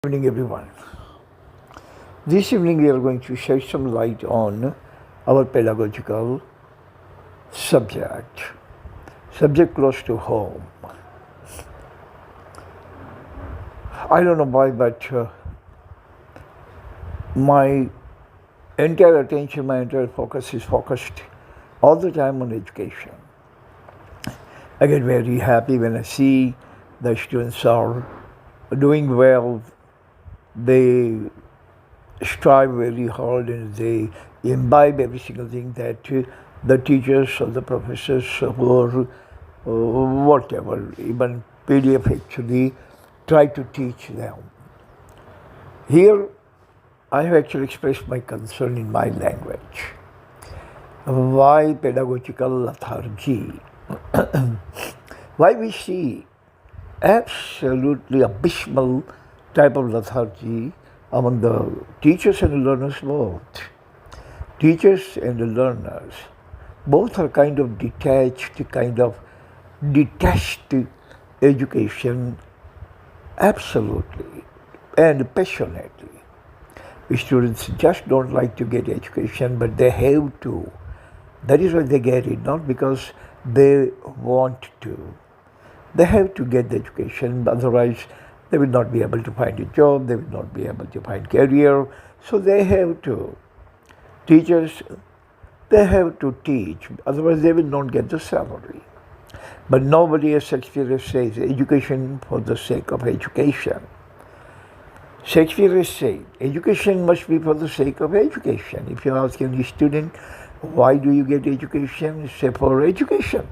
Good evening, everyone. This evening, we are going to shed some light on our pedagogical subject close to home. I don't know why, but my entire attention, my entire focus is focused all the time on education. I get very happy when I see the students are doing well. They strive very hard and they imbibe every single thing that the teachers or the professors or whatever, even PDF actually try to teach them. Here, I have actually expressed my concern in my language. Why pedagogical lethargy? Why we see absolutely abysmal type of lethargy among the teachers and the learners both. Teachers and the learners both are kind of detached education, absolutely and passionately. Students just don't like to get education, but they have to. That is why they get it, not because they want to. They have to get the education, otherwise they will not be able to find a job, they will not be able to find career, so they have to. Teachers, they have to teach, otherwise they will not get the salary. But nobody, as Shakespeare says, education for the sake of education. Shakespeare has said, education must be for the sake of education. If you ask any student, why do you get education? Say for education.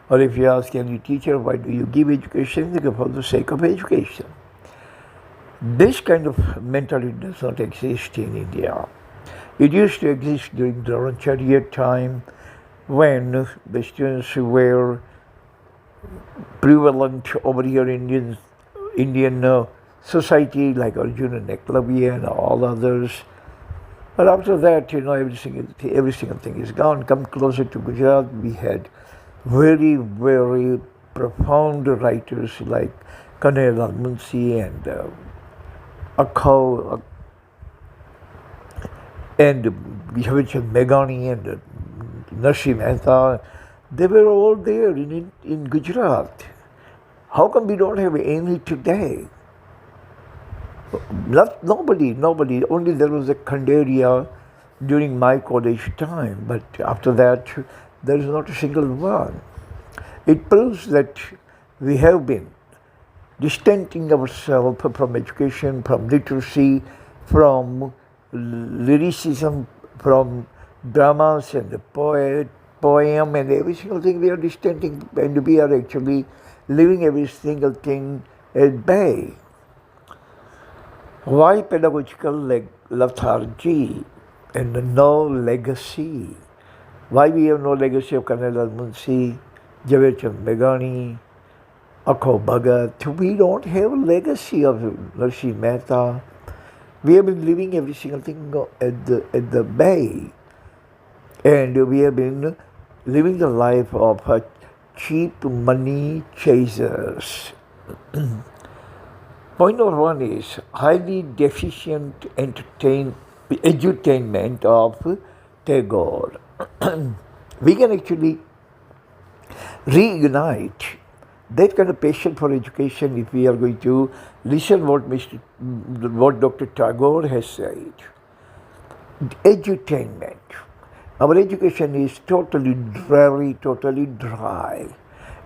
Or if you ask any teacher, why do you give education? They go for the sake of education. This kind of mentality does not exist in India. It used to exist during the Dronacharya time when the students were prevalent over here in Indian society, like Arjuna and Eklavya and all others. But after that, every single thing is gone. Come closer to Gujarat, we had very, very profound writers like Kanhaiyalal Munshi and Akho and Bishwachand Meghani and Narsi Mehta. They were all there in Gujarat. How come we don't have any today? Nobody. Only there was a Khanderia during my college time, but after that, there is not a single one. It proves that we have been distancing ourselves from education, from literacy, from lyricism, from dramas and the poem and every single thing. We are distancing, and we are actually leaving every single thing at bay. Why pedagogical lethargy and no legacy? Why we have no legacy of Kanhaiyalal Munshi, Jhaved Meghani, Akho Bhagat? We don't have a legacy of Narsi Mehta. We have been living every single thing at the bay, and we have been living the life of cheap money chasers. Point number one is highly deficient edutainment of Tagore. We can actually reignite that kind of passion for education if we are going to listen what Dr. Tagore has said. Edutainment. Our education is totally dry.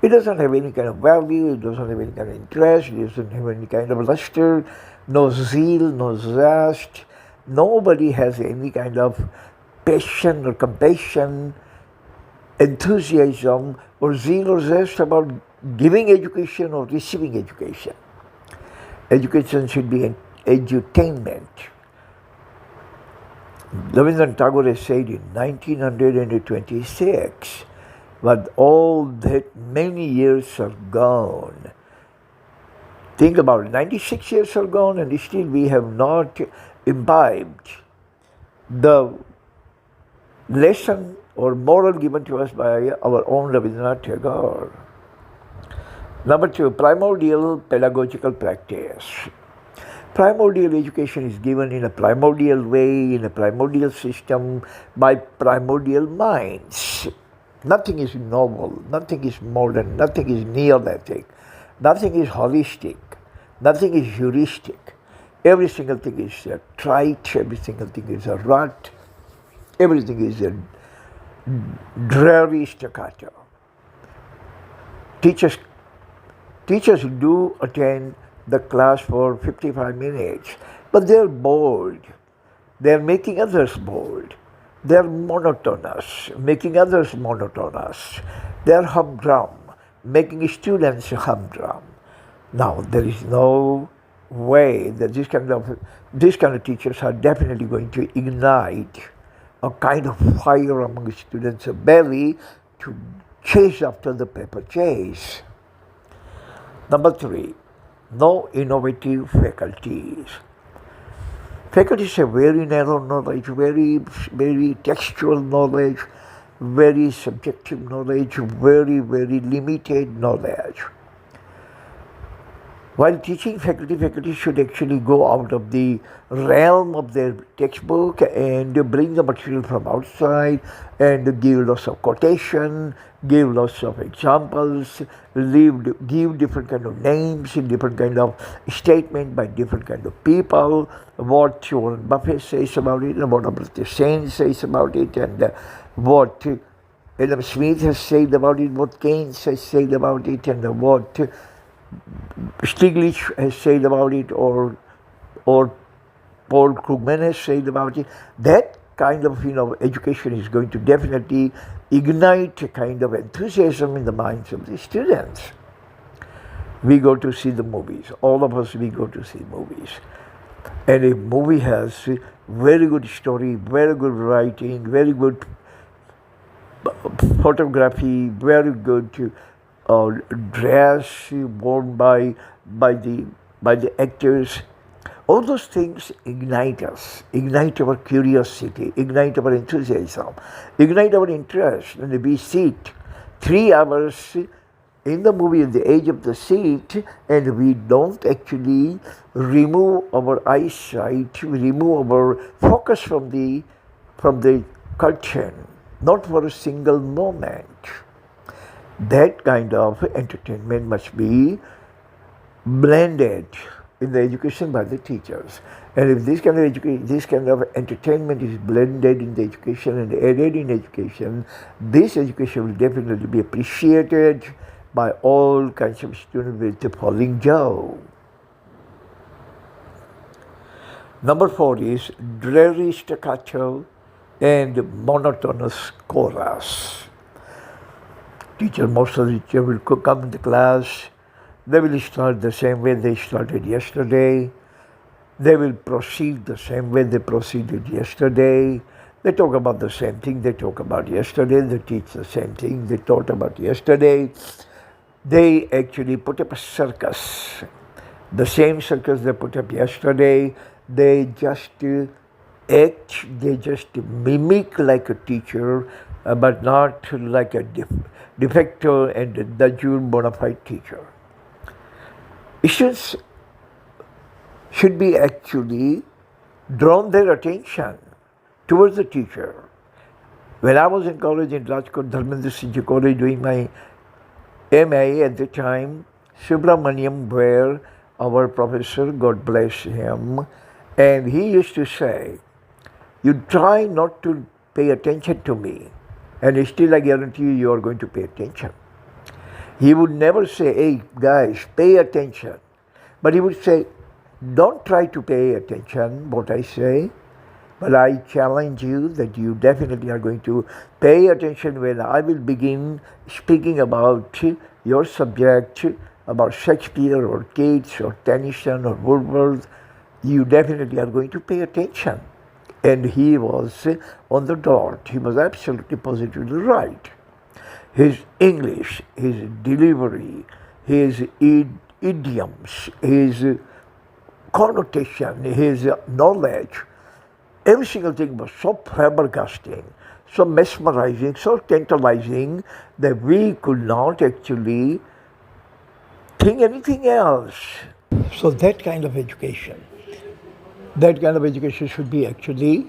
It doesn't have any kind of value, it doesn't have any kind of interest, it doesn't have any kind of luster, no zeal, no zest. Nobody has any kind of passion or compassion, enthusiasm or zeal or zest about giving education or receiving education. Education should be an edutainment. Rabindranath Tagore has said in 1926, but all that many years are gone. Think about it, 96 years are gone and still we have not imbibed the lesson or moral given to us by our own Rabindranath Tagore. Number two, primordial pedagogical practice. Primordial education is given in a primordial way, in a primordial system, by primordial minds. Nothing is novel, nothing is modern, nothing is neolithic, nothing is holistic, nothing is heuristic. Every single thing is a trite, every single thing is a rut, everything is a dreary staccato. Teachers, teachers do attend the class for 55 minutes, but they're bored. They're making others bored. They're monotonous, making others monotonous. They're humdrum, making students humdrum. Now, there is no way that these kind of teachers are definitely going to ignite a kind of fire among students' belly to chase after the paper chase. Number 3, no innovative faculties. Faculties have very narrow knowledge, very textual knowledge, very subjective knowledge, very limited knowledge. While teaching faculty should actually go out of the realm of their textbook and bring the material from outside and give lots of quotation, give lots of examples, give different kind of names, different kind of statement by different kind of people, what Warren Buffett says about it, and what Amartya Sen says about it, and what Adam Smith has said about it, what Keynes has said about it, and what Stiglitz has said about it, or Paul Krugman has said about it. That kind of education is going to definitely ignite a kind of enthusiasm in the minds of the students. We go to see the movies. All of us, we go to see movies. And a movie has very good story, very good writing, very good photography, very good dress worn by the actors. All those things ignite us, ignite our curiosity, ignite our enthusiasm, ignite our interest. And we sit 3 hours in the movie at the edge of the seat, and we don't actually remove our eyesight, we remove our focus from the curtain, not for a single moment. That kind of entertainment must be blended in the education by the teachers. And if this kind of entertainment is blended in the education and added in education, this education will definitely be appreciated by all kinds of students with the falling jaw. Number 4 is dreary staccato and monotonous chorus. Most of the teachers will come in the class. They will start the same way they started yesterday. They will proceed the same way they proceeded yesterday. They talk about the same thing they talked about yesterday. They teach the same thing they taught about yesterday. They actually put up a circus. The same circus they put up yesterday. They just act, they just mimic like a teacher, but not like a de facto and de jure bona fide teacher. Students should be actually drawn their attention towards the teacher. When I was in college in Rajkot, Dharmendra Singh College, doing my MA at the time, Subramaniam were our professor, God bless him, and he used to say, you try not to pay attention to me, and still I guarantee you are going to pay attention. He would never say, hey guys, pay attention. But he would say, don't try to pay attention what I say, but I challenge you that you definitely are going to pay attention when I will begin speaking about your subject, about Shakespeare or Keats or Tennyson or Woodworth. You definitely are going to pay attention. And he was on the dot. He was absolutely positively right. His English, his delivery, his idioms, his connotation, his knowledge, every single thing was so flabbergasting, so mesmerizing, so tantalizing that we could not actually think anything else. So that kind of education That kind of education should be actually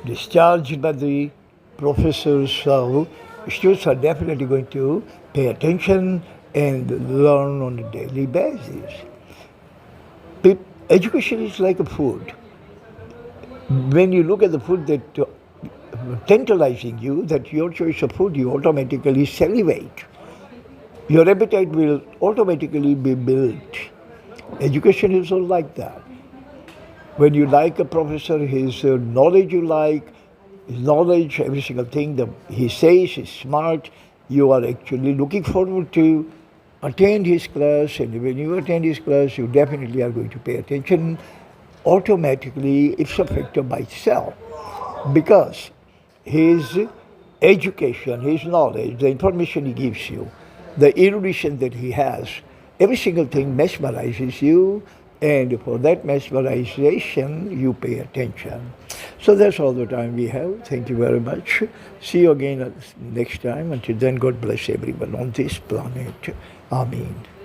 discharged by the professors. So students are definitely going to pay attention and learn on a daily basis. Education is like a food. When you look at the food that tantalizing you, that your choice of food, you automatically salivate. Your appetite will automatically be built. Education is all like that. When you like a professor, his knowledge you like, his knowledge, every single thing that he says is smart, you are actually looking forward to attend his class, and when you attend his class, you definitely are going to pay attention. Automatically, it's a factor by itself because his education, his knowledge, the information he gives you, the erudition that he has, every single thing mesmerizes you, and for that mesmerization, you pay attention. So that's all the time we have. Thank you very much. See you again next time. Until then, God bless everyone on this planet. Amen.